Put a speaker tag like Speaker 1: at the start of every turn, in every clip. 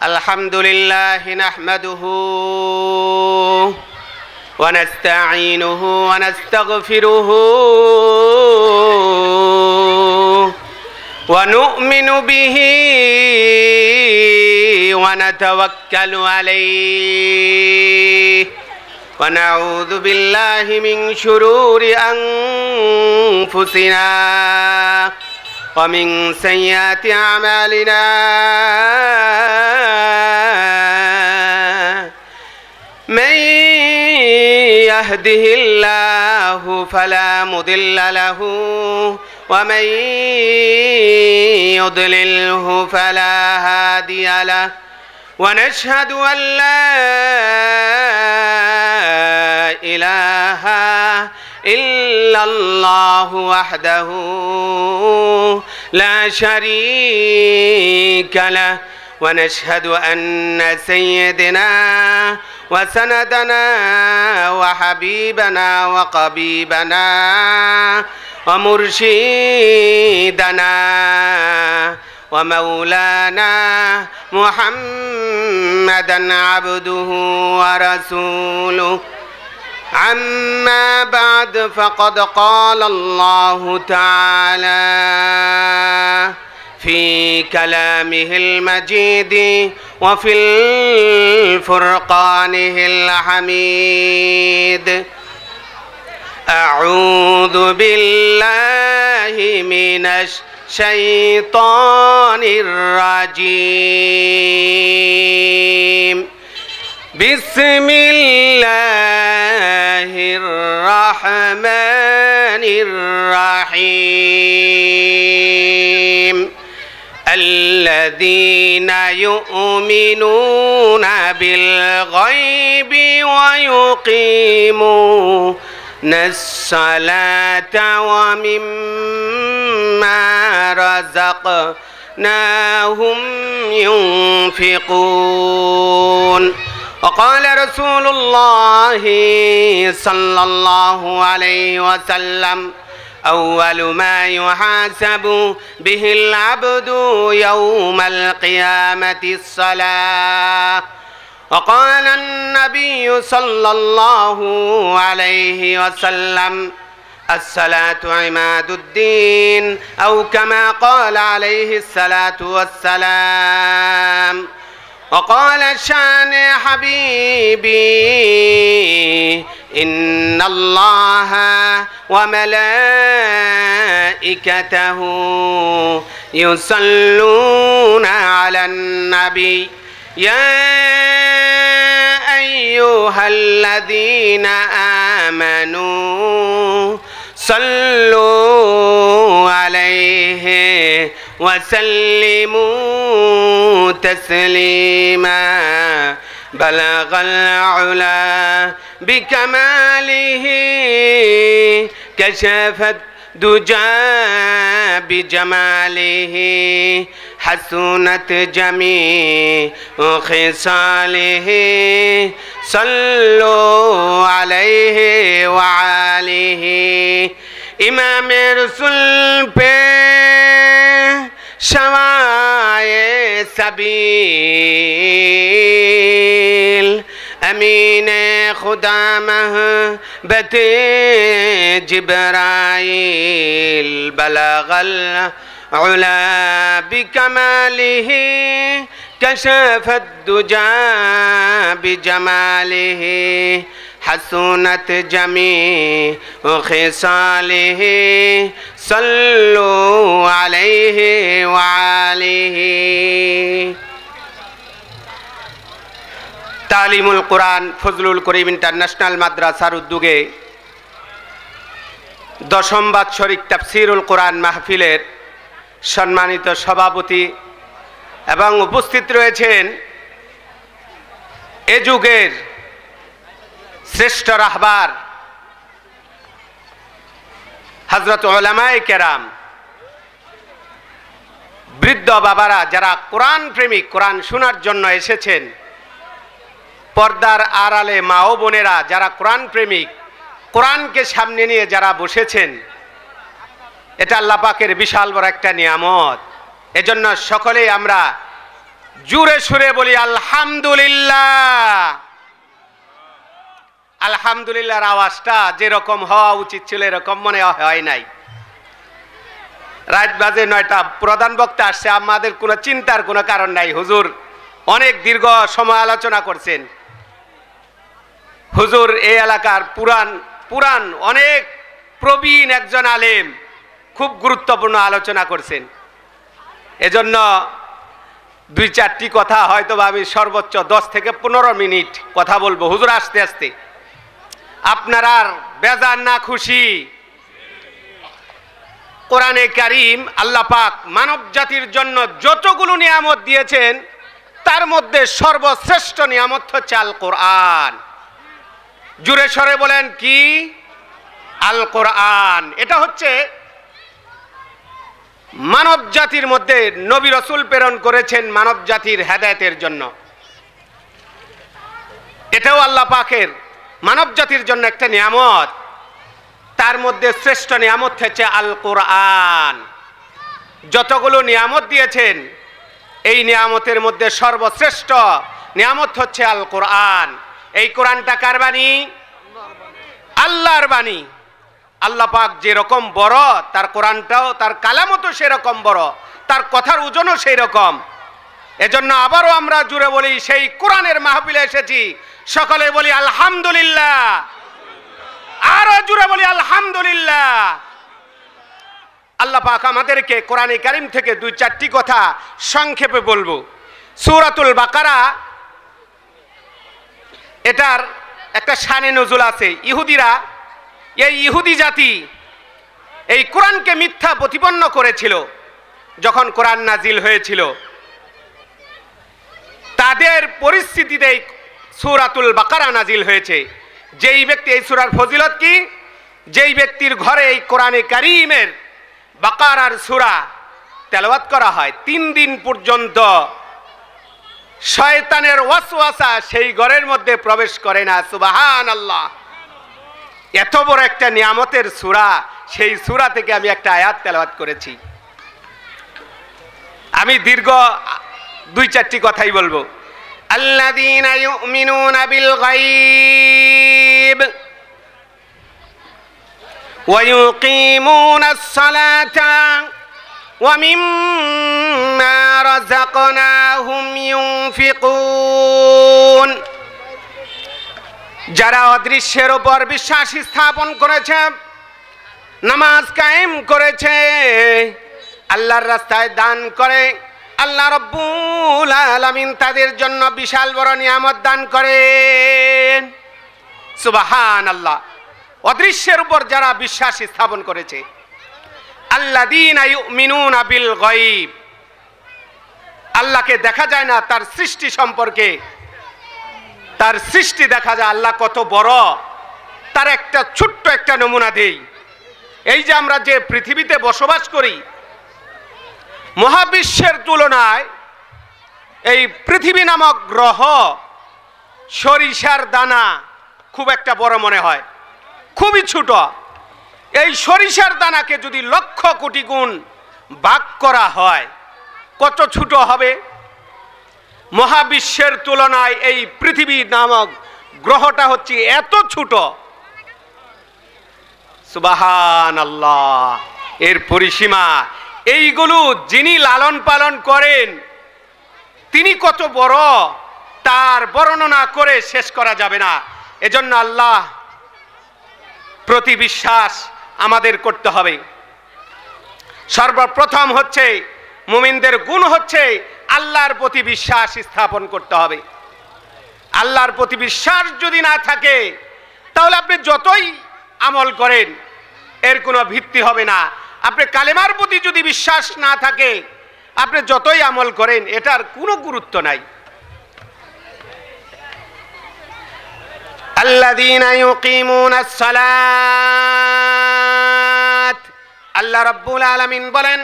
Speaker 1: الحمد لله نحمده ونستعينه ونستغفره ونؤمن به ونتوكل عليه ونعوذ بالله من شرور أنفسنا ومن سيئات أعمالنا من يهده الله فلا مضل له ومن يضلله فلا هادي له ونشهد أن لا إله إلا الله وحده لا شريك له ونشهد أن سيدنا وسندنا وحبيبنا وقبيبنا ومرشدنا ومولانا محمدا عبده ورسوله عما بعد فقد قال الله تعالى في كلامه المجيد وفي الفرقانه الحميد أعوذ بالله من الشيطان الرجيم بسم الله الرحمن الرحيم الذين يؤمنون بالغيب ويقيمون الصلاة ومما رزقناهم ينفقون وقال رسول الله صلى الله عليه وسلم أول ما يحاسب به العبد يوم القيامة الصلاة وقال النبي صلى الله عليه وسلم الصلاة عماد الدين أو كما قال عليه الصلاة والسلام وقال شان حبيبي إن الله وملائكته يصلون على النبي يا أيها الذين آمنوا صلوا عليه وسلموا تسليما بلغ العلا بكماله كشفت دجى بجماله حسنت جميع خصاله صلوا عليه وعليه امام رسول پہ شوائے سبیل امین خدا محبت جبرائیل بلغ العلا بکماله كشف الدجى بجماله حسنت جميع خصاله صلوا عليه وعليه তালিমুল কোরআন Fazlul Karim international মাদ্রাসার উদ্যোগে দশম বাৎসরিক তাফসীরুল কোরআন মাহফিলের সম্মানিত সভাপতি এবং উপস্থিত রয়েছেন এ যুগের শ্রেষ্ঠ রাহবার হযরত উলামায়ে কেরাম, বৃদ্ধ বাবারা যারা কোরআন প্রেমিক, কোরআন শোনার জন্য এসেছেন, পর্দার আড়ালে মা ও বোনেরা যারা কোরআন প্রেমিক, কোরআনকে সামনে নিয়ে যারা বসেছেন, এটা আল্লাহ পাকের বিশাল বড় একটা নিয়ামত। এজন্য সকলেই আমরা জোরে সুরে বলি আলহামদুলিল্লাহ। আলহামদুলিল্লাহর আওয়াজটা যেরকম হওয়া উচিত ছিল এরকম মনে হয় নাই। রাত বাজে 9টা, প্রধান বক্তা আসছে, আমাদের কোনো চিন্তার কোনো কারণ নাই। হুজুর অনেক দীর্ঘ সময় আলোচনা করছেন। হুজুর এই এলাকার পুরান অনেক প্রবীণ একজন আলেম, খুব গুরুত্বপূর্ণ আলোচনা করছেন। এজন্য 2-4টি কথা হয়তো আমি সর্বোচ্চ 10 থেকে 15 মিনিট কথা বলবো। হুজুর আস্তে আস্তে, আপনারা আর বেজার না খুশি? কোরআনে কারীম আল্লাহ পাক মানব জাতির জন্য যতগুলো নিয়ামত দিয়েছেন তার মধ্যে সর্বশ্রেষ্ঠ নিয়ামত হচ্ছে আল কোরআন। জোরে সরে বলেন কি? আল কোরআন। এটা হচ্ছে মানব জাতির মধ্যে নবী রাসূল প্রেরণ করেছেন মানব জাতির হেদায়েতের জন্য। এটাও আল্লাহ পাকের মানব জাতির জন্য একটা নিয়ামত। তার মধ্যে শ্রেষ্ঠ নিয়ামত হচ্ছে আল কোরআন। যতগুলো নিয়ামত দিয়েছেন এই নিয়ামতের মধ্যে সর্বশ্রেষ্ঠ নিয়ামত হচ্ছে আল কোরআন। এই কোরআনটা কার বাণী? আল্লাহর বাণী। আল্লাহ পাক যেরকম বড়, তার কোরআনটাও, তার কালামও তো সেরকম বড়, তার কথার ওজনও সেই রকম। এজন্য আবারও আমরা জুড়ে বলি, সেই কোরআনের মাহফিলে এসেছি, সকলে বলি আলহামদুলিল্লাহ। আরো জুড়ে বলি আলহামদুলিল্লাহ। আল্লাহ পাক আমাদেরকে কোরআনে কারীম থেকে 2-4টি কথা সংক্ষেপে বলবো। সূরাতুল বাকারা, এটার একটা শানে নজুল আছে। ইহুদিরা, এই ইহুদি জাতি এই কোরআনকে মিথ্যা প্রতিপন্ন করেছিল। যখন কোরআন নাজিল হয়েছিল তাদের পরিস্থিতিতে এই সূরাতুল বাকারা নাজিল হয়েছে। যেই ব্যক্তি, এই সূরার ফজিলত কি, যেই ব্যক্তির ঘরে এই কোরআনে কারীমের বাকারার সূরা তেলাওয়াত করা হয় 3 দিন পর্যন্ত শয়তানের ওয়াসওয়াসা সেই ঘরের মধ্যে প্রবেশ করে না। সুবহানাল্লাহ। এত বড় একটা নিয়ামতের সূরা, সেই সূরা থেকে আমি একটা আয়াত তেলাওয়াত করেছি। আমি দীর্ঘ 2-4টি কথাই বলবো। আল্লাযীনা ইউমিনুনা বিল গায়ব ওয়া ইউকিমুনাস সালাতা ওয়া মিম্মা রাযাকনাহুম ইউনফিকুন। যারা অদৃশ্যের উপর বিশ্বাস স্থাপন করেছে, নামাজ কায়েম করেছে, আল্লাহর রাস্তায় দান করে, আল্লাহ রাব্বুল আলামিন তাদের জন্য বিশাল বড় নিয়ামত দান করেন। সুবহানাল্লাহ। অদৃশ্যের উপর যারা বিশ্বাস স্থাপন করেছে, আল্লাযীনা ইউমিনুনা বিল গায়ব, আল্লাহকে দেখা যায় না, তার সৃষ্টি সম্পর্কে, তার সৃষ্টি দেখা যায় আল্লাহ কত বড়, তার একটা ছোট্ট একটা নমুনা দেই। এই যে আমরা যে পৃথিবীতে বসবাস করি, মহাবিশ্বের তুলনায় এই পৃথিবী নামক গ্রহ সরিষার দানা খুব একটা বড় মনে হয়, খুবই ছোট। এই সরিষার দানাকে যদি 1,00,000 কোটি গুণ ভাগ করা হয় কত ছোট হবে? মহাবিশ্বের তুলনায় এই পৃথিবী নামক গ্রহটা হচ্ছে এত ছোট। সুবহানাল্লাহ। এর পরিসীমা, এইগুলো যিনি লালন পালন করেন তিনি কত বড়, তার বর্ণনা করে শেষ করা যাবে না। এজন্য আল্লাহ প্রতি বিশ্বাস আমাদের করতে হবে। সর্বপ্রথম হচ্ছে মুমিনদের গুণ হচ্ছে আল্লাহর প্রতি বিশ্বাস স্থাপন করতে হবে। আল্লাহর প্রতি বিশ্বাস যদি না থাকে তাহলে আপনি যতই আমল করেন এর কোনো ভিত্তি হবে না। আপনি কালেমার প্রতি যদি বিশ্বাস না থাকে আপনি যতই আমল করেন এটার কোনো গুরুত্ব নাই। আল্লাযীনা ইউকিমুনাস সালাত, আল্লাহ রাব্বুল আলামিন বলেন,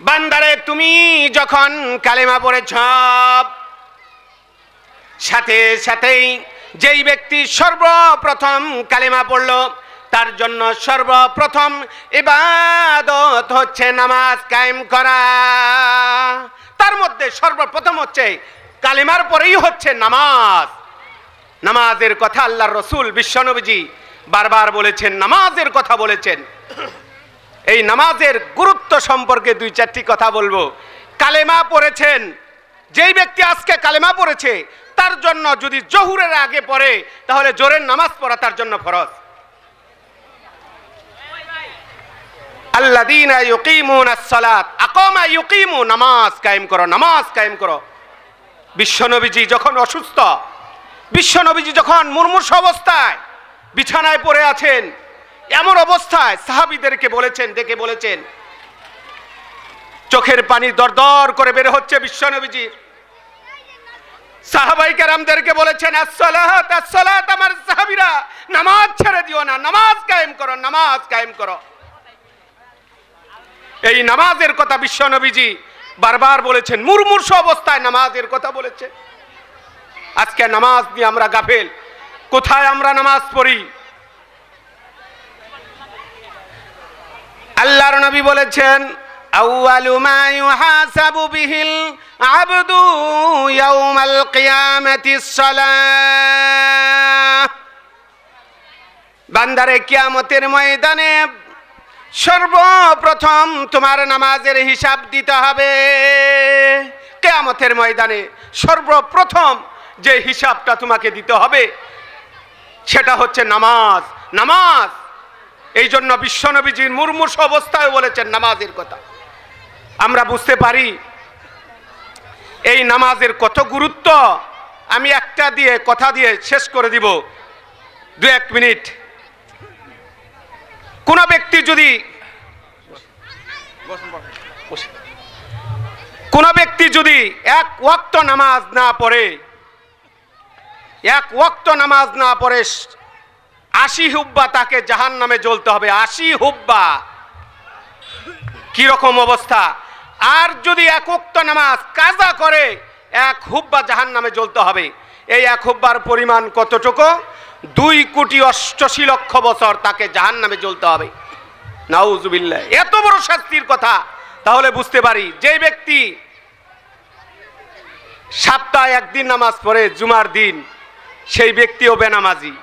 Speaker 1: বান্দারে তুমি যখন কালেমা পড়েছ সাথে সাথেই যেই ব্যক্তি সর্বপ্রথম কালেমা পড়ল তার জন্য সর্বপ্রথম ইবাদত হচ্ছে নামাজ কায়েম করা। তার মধ্যে সর্বপ্রথম হচ্ছে কালেমার পরেই হচ্ছে নামাজ। নামাজের কথা আল্লাহর রসুল বিশ্বনবীজি বারবার বলেছেন, নামাজের কথা বলেছেন। এই নামাজের গুরুত্ব সম্পর্কে দুই চারটি কথা বলবো। কালেমা পড়েছেন, যেই ব্যক্তি আজকে কালেমা পড়েছে তার জন্য যদি জোহরের আগে পড়ে তাহলে জোহরের নামাজ পড়া তার জন্য ফরজ। আল্লাযীনা ইউকিমুনাস সালাত, আকামা ইউকিমু, নামাজ কায়েম করো, নামাজ কায়েম করো। বিশ্বনবীজি যখন অসুস্থ, বিশ্বনবীজি যখন মুমূর্ষু অবস্থায় বিছানায় পড়ে আছেন, এমন অবস্থায় সাহাবীদেরকে বলেছেন, ডেকে বলেছেন, চোখের পানি দরদর করে বের হচ্ছে বিশ্বনবীজির। সাহাবায়ে কেরামদেরকে বলেছেন, আসসালাত আসসালাত, আমার সাহাবীরা নামাজ ছেড়ে দিও না, নামাজ কায়েম করো, নামাজ কায়েম করো। এই নামাজের কথা বিশ্বনবীজি বারবার বলেছেন, মুমূর্ষু অবস্থায় নামাজের কথা বলেছেন। আজকে নামাজ নিয়ে আমরা গাফেল। কোথায় আমরা নামাজ পড়ি? আল্লাহর নবী বলেছেন, আউয়ালু মা ইউহাসাবু বিহিল আবদু ইয়াউমাল কিয়ামাতিস সালাহ। বান্দারে কিয়ামতের ময়দানে সর্বপ্রথম তোমার নামাজের হিসাব দিতে হবে। কিয়ামতের ময়দানে সর্বপ্রথম যে হিসাবটা তোমাকে দিতে হবে সেটা হচ্ছে নামাজ। নামাজ, এই জন্য বিশ্বনবীজির মুমূর্ষু অবস্থায় বলেছেন নামাজের কথা। আমরা বুঝতে পারি এই নামাজের কত গুরুত্ব। আমি একটা দিয়ে কথা দিয়ে শেষ করে দিব, 2-1 মিনিট। কোন ব্যক্তি যদি এক ওয়াক্ত নামাজ না পড়ে, 80 হুব্বা তাকে জাহান্নামে জ্বলতে হবে। 80 হুব্বা, কি রকম অবস্থা! আর যদি 1 ওয়াক্ত নামাজ কাজা করে 1 হুব্বা জাহান্নামে জ্বলতে হবে। এই 1 হুব্বার পরিমাণ কতটুকু? 2,88,00,000 বছর তাকে জাহান্নামে জ্বলতে হবে। নাউজুবিল্লাহ, এত বড় শাস্তির কথা। তাহলে বুঝতে পারি যে ব্যক্তি সপ্তাহে 1 দিন নামাজ পড়ে, জুমার দিন, সেই ব্যক্তিও বেনামাজি।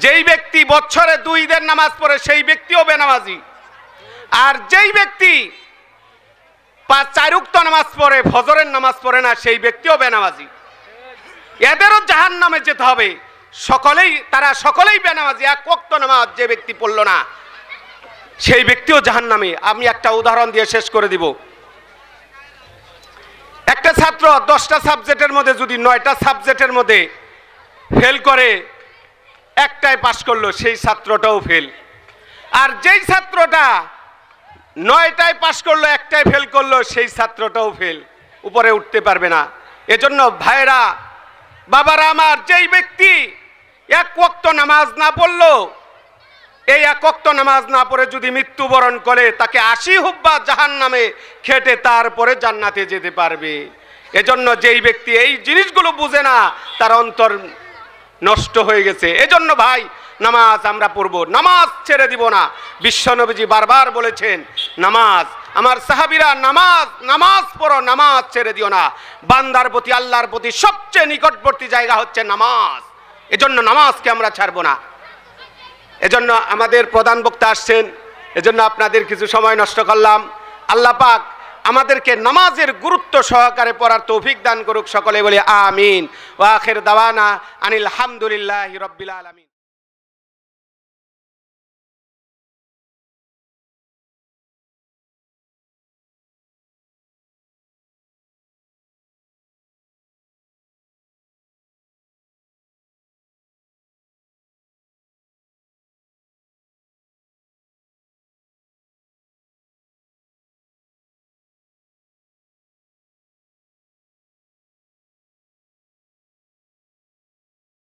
Speaker 1: যেই ব্যক্তি বছরে 2 দিন নামাজ পড়ে সেই ব্যক্তিও বেনামাজি। আর যেই ব্যক্তি 4 ওয়াক্ত নামাজ পড়ে, ফজরের নামাজ পড়ে না, সেই ব্যক্তিও বেনামাজি। এদেরও জাহান্নামে যেতে হবে। তারা সকলেই বেনামাজি। 1 ওয়াক্ত নামাজ যে ব্যক্তি পড়ল না সেই ব্যক্তিও জাহান্নামে। আমি একটা উদাহরণ দিয়ে শেষ করে দিব। একটা ছাত্র 10টা সাবজেক্টের মধ্যে যদি 9টা সাবজেক্টের মধ্যে ফেল করে, একটাই পাস করলো, সেই ছাত্রটাও ফেল। আর যেই ছাত্রটা 9টায় পাস করলো, একটাই ফেল করলো, সেই ছাত্রটাও ফেল, উপরে উঠতে পারবে না। এজন্য ভাইরা, বাবারা আমার, যেই ব্যক্তি 1 ওয়াক্ত নামাজ না পড়লো, এই 1 ওয়াক্ত নামাজ না পড়ে যদি মৃত্যুবরণ করে, তাকে 80 হুব্বা জাহান্নামে খেটে তারপরে জান্নাতে যেতে পারবে। এজন্য যেই ব্যক্তি এই জিনিসগুলো বুঝে না, তার অন্তর নষ্ট হয়ে গেছে। এজন্য ভাই, নামাজ আমরা পড়বো, নামাজ ছেড়ে দিব না। বিশ্বনবীজি বারবার বলেছেন নামাজ। আমার সাহাবীরা, নামাজ পড়ো, নামাজ ছেড়ে দিও না। বান্দার প্রতি, আল্লাহর প্রতি সবচেয়ে নিকটবর্তী জায়গা হচ্ছে নামাজ। এজন্য নামাজকে আমরা ছাড়বো না। এজন্য আমাদের প্রধান বক্তা আসছেন, এজন্য আপনাদের কিছু সময় নষ্ট করলাম। আল্লাহ পাক আমাদেরকে নামাজের গুরুত্ব সহকারে পড়ার তৌফিক দান করুক। সকলে বলি আমিন। ওয়া আখির দাওয়ানা আনিল হামদুলিল্লাহি রাব্বিল আলামিন।